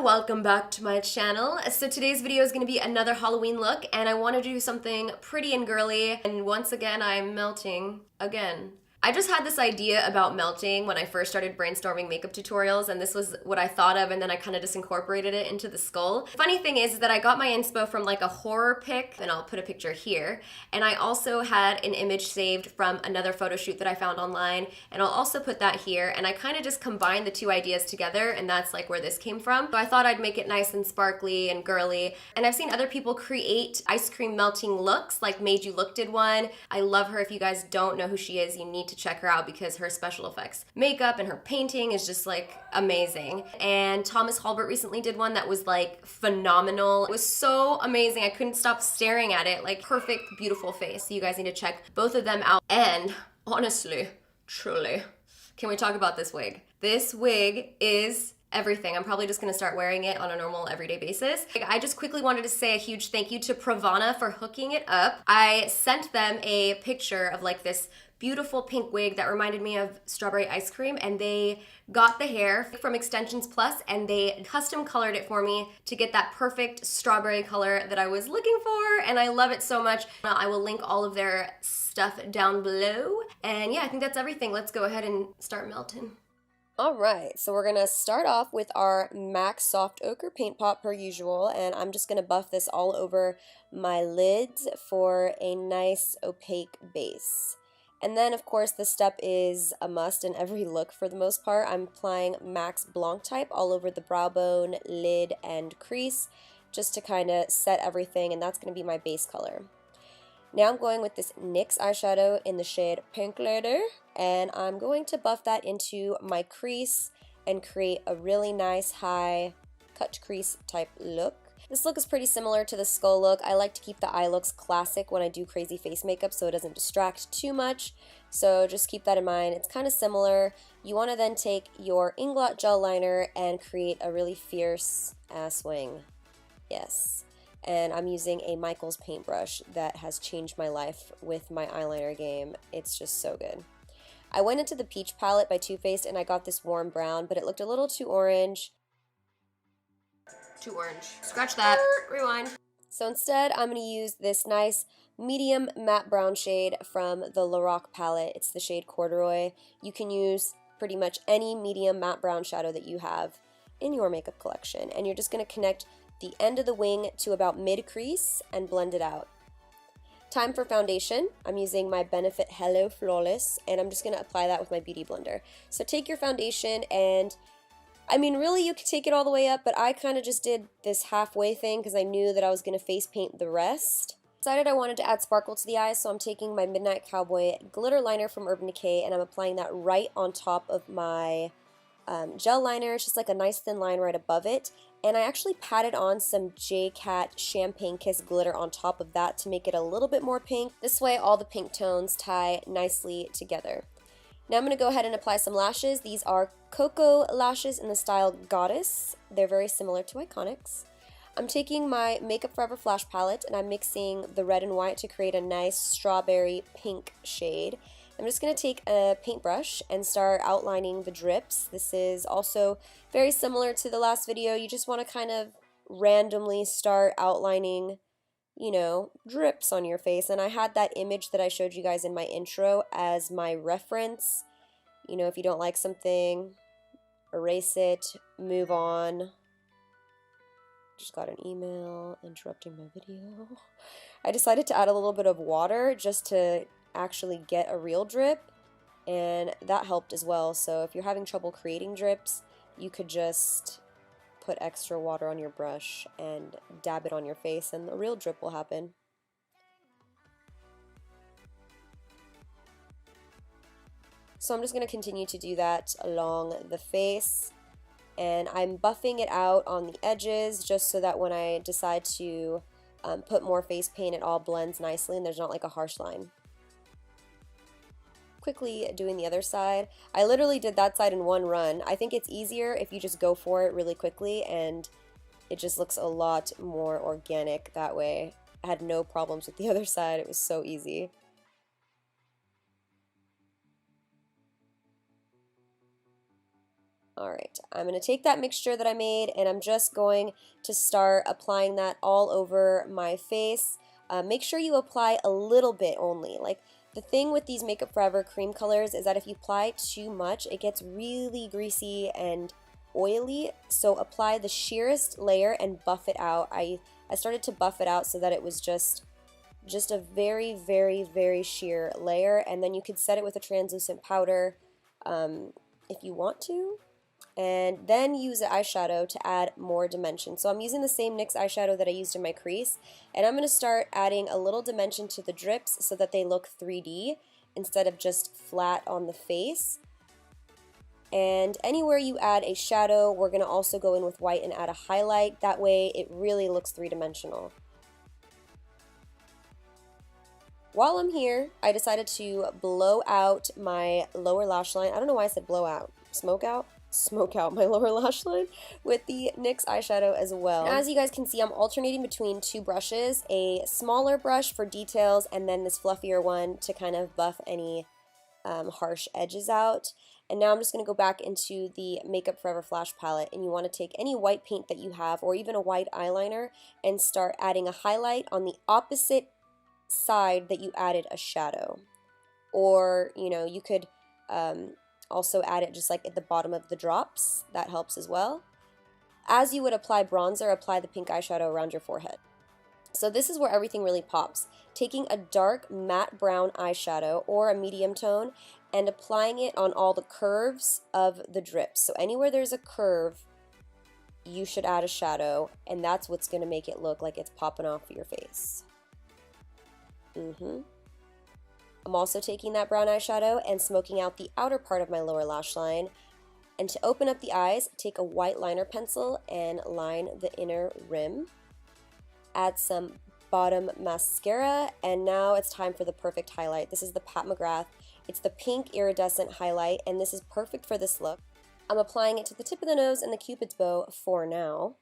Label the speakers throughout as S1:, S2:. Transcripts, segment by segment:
S1: Welcome back to my channel. So today's video is going to be another Halloween look, and I want to do something pretty and girly, and once again I'm melting again. I just had this idea about melting when I first started brainstorming makeup tutorials, and this was what I thought of, and then I kind of just incorporated it into the skull. Funny thing is that I got my inspo from like a horror pic, and I'll put a picture here, and I also had an image saved from another photo shoot that I found online, and I'll also put that here, and I kind of just combined the two ideas together, and that's like where this came from. So I thought I'd make it nice and sparkly and girly, and I've seen other people create ice cream melting looks, like Madeyewlook did one. I love her. If you guys don't know who she is, you need to check her out because her special effects makeup and her painting is just like amazing. And Halbert recently did one that was like phenomenal. It was so amazing. I couldn't stop staring at it. Like perfect, beautiful face. So you guys need to check both of them out. And honestly, truly, can we talk about this wig? This wig is everything. I'm probably just gonna start wearing it on a normal everyday basis. I just quickly wanted to say a huge thank you to PRAVANA for hooking it up. I sent them a picture of like this beautiful pink wig that reminded me of strawberry ice cream, and they got the hair from Extensions Plus and they custom colored it for me to get that perfect strawberry color that I was looking for, and I love it so much. I will link all of their stuff down below. And yeah, I think that's everything. Let's go ahead and start melting. Alright, so we're gonna start off with our MAC Soft Ochre Paint Pot per usual, and I'm just gonna buff this all over my lids for a nice opaque base. And then, of course, this step is a must in every look for the most part. I'm applying MAC's BLANC type all over the brow bone, lid, and crease just to kind of set everything, and that's going to be my base color. Now I'm going with this NYX eyeshadow in the shade Pink Lady, and I'm going to buff that into my crease and create a really nice high cut crease type look. This look is pretty similar to the skull look. I like to keep the eye looks classic when I do crazy face makeup so it doesn't distract too much. So just keep that in mind. It's kind of similar. You want to then take your INGLOT gel liner and create a really fierce ass wing. Yes. And I'm using a Michaels paintbrush that has changed my life with my eyeliner game. It's just so good. I went into the Peach palette by Too Faced and I got this warm brown, but it looked a little too orange. Too orange. Scratch that. Rewind. So instead, I'm going to use this nice medium matte brown shade from the LORAC palette. It's the shade Corduroy. You can use pretty much any medium matte brown shadow that you have in your makeup collection. And you're just going to connect the end of the wing to about mid-crease and blend it out. Time for foundation. I'm using my Benefit Hello Flawless, and I'm just going to apply that with my Beauty Blender. So take your foundation and I mean, really, you could take it all the way up, but I kind of just did this halfway thing because I knew that I was going to face paint the rest. Decided I wanted to add sparkle to the eyes, so I'm taking my Midnight Cowboy glitter liner from Urban Decay, and I'm applying that right on top of my gel liner. It's just like a nice thin line right above it. And I actually patted on some JCAT Champagne Kiss glitter on top of that to make it a little bit more pink. This way, all the pink tones tie nicely together. Now I'm going to go ahead and apply some lashes. These are KOKO lashes in the style Goddess. They're very similar to Iconics. I'm taking my Makeup Forever Flash palette and I'm mixing the red and white to create a nice strawberry pink shade. I'm just going to take a paintbrush and start outlining the drips. This is also very similar to the last video. You just want to kind of randomly start outlining, you know, drips on your face. And I had that image that I showed you guys in my intro as my reference. You know, if you don't like something, erase it, move on. Just got an email interrupting my video. I decided to add a little bit of water just to actually get a real drip, and that helped as well. So if you're having trouble creating drips, you could just put extra water on your brush and dab it on your face and the real drip will happen. So I'm just going to continue to do that along the face, and I'm buffing it out on the edges just so that when I decide to put more face paint, it all blends nicely and there's not like a harsh line. quickly doing the other side. I literally did that side in one run. I think it's easier if you just go for it really quickly, and it just looks a lot more organic that way. I had no problems with the other side. It was so easy. Alright, I'm going to take that mixture that I made and I'm just going to start applying that all over my face. Make sure you apply a little bit only. Like, the thing with these Makeup Forever cream colors is that if you apply too much, it gets really greasy and oily. So apply the sheerest layer and buff it out. I started to buff it out so that it was just a very, very, very sheer layer, and then you could set it with a translucent powder if you want to. And then use the eyeshadow to add more dimension. So I'm using the same NYX eyeshadow that I used in my crease, and I'm going to start adding a little dimension to the drips so that they look 3D instead of just flat on the face. And anywhere you add a shadow, we're going to also go in with white and add a highlight. That way it really looks three-dimensional. While I'm here, I decided to blow out my lower lash line. I don't know why I said blow out. Smoke out my lower lash line with the NYX eyeshadow as well. Now, as you guys can see, I'm alternating between two brushes, a smaller brush for details and then this fluffier one to kind of buff any harsh edges out. And now I'm just going to go back into the Makeup Forever Flash palette, and you want to take any white paint that you have or even a white eyeliner and start adding a highlight on the opposite side that you added a shadow. Or, you know, you could also add it just like at the bottom of the drops. That helps as well. As you would apply bronzer, apply the pink eyeshadow around your forehead. So this is where everything really pops. Taking a dark matte brown eyeshadow or a medium tone and applying it on all the curves of the drips. So anywhere there's a curve, you should add a shadow, and that's what's going to make it look like it's popping off your face. I'm also taking that brown eyeshadow and smoking out the outer part of my lower lash line. And to open up the eyes, take a white liner pencil and line the inner rim. Add some bottom mascara, and now it's time for the perfect highlight. This is the Pat McGrath. It's the pink iridescent highlight, and this is perfect for this look. I'm applying it to the tip of the nose and the Cupid's bow for now.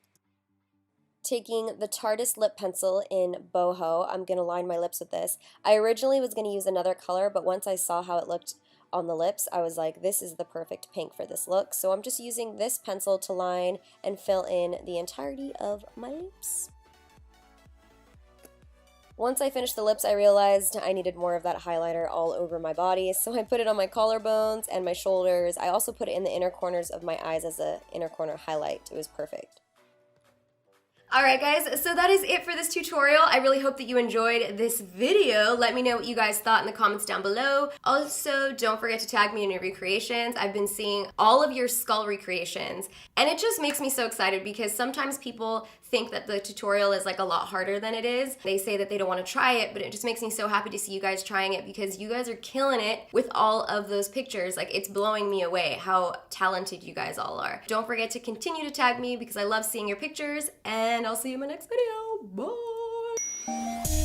S1: Taking the Tarte lip pencil in Boho, I'm going to line my lips with this. I originally was going to use another color, but once I saw how it looked on the lips, I was like, this is the perfect pink for this look. So I'm just using this pencil to line and fill in the entirety of my lips. Once I finished the lips, I realized I needed more of that highlighter all over my body, so I put it on my collarbones and my shoulders. I also put it in the inner corners of my eyes as an inner corner highlight. It was perfect. Alright guys, so that is it for this tutorial. I really hope that you enjoyed this video. Let me know what you guys thought in the comments down below. Also, don't forget to tag me in your recreations. I've been seeing all of your skull recreations, and it just makes me so excited because sometimes people think that the tutorial is like a lot harder than it is. They say that they don't want to try it, but it just makes me so happy to see you guys trying it because you guys are killing it with all of those pictures. Like, it's blowing me away how talented you guys all are. Don't forget to continue to tag me because I love seeing your pictures, and I'll see you in my next video. Bye!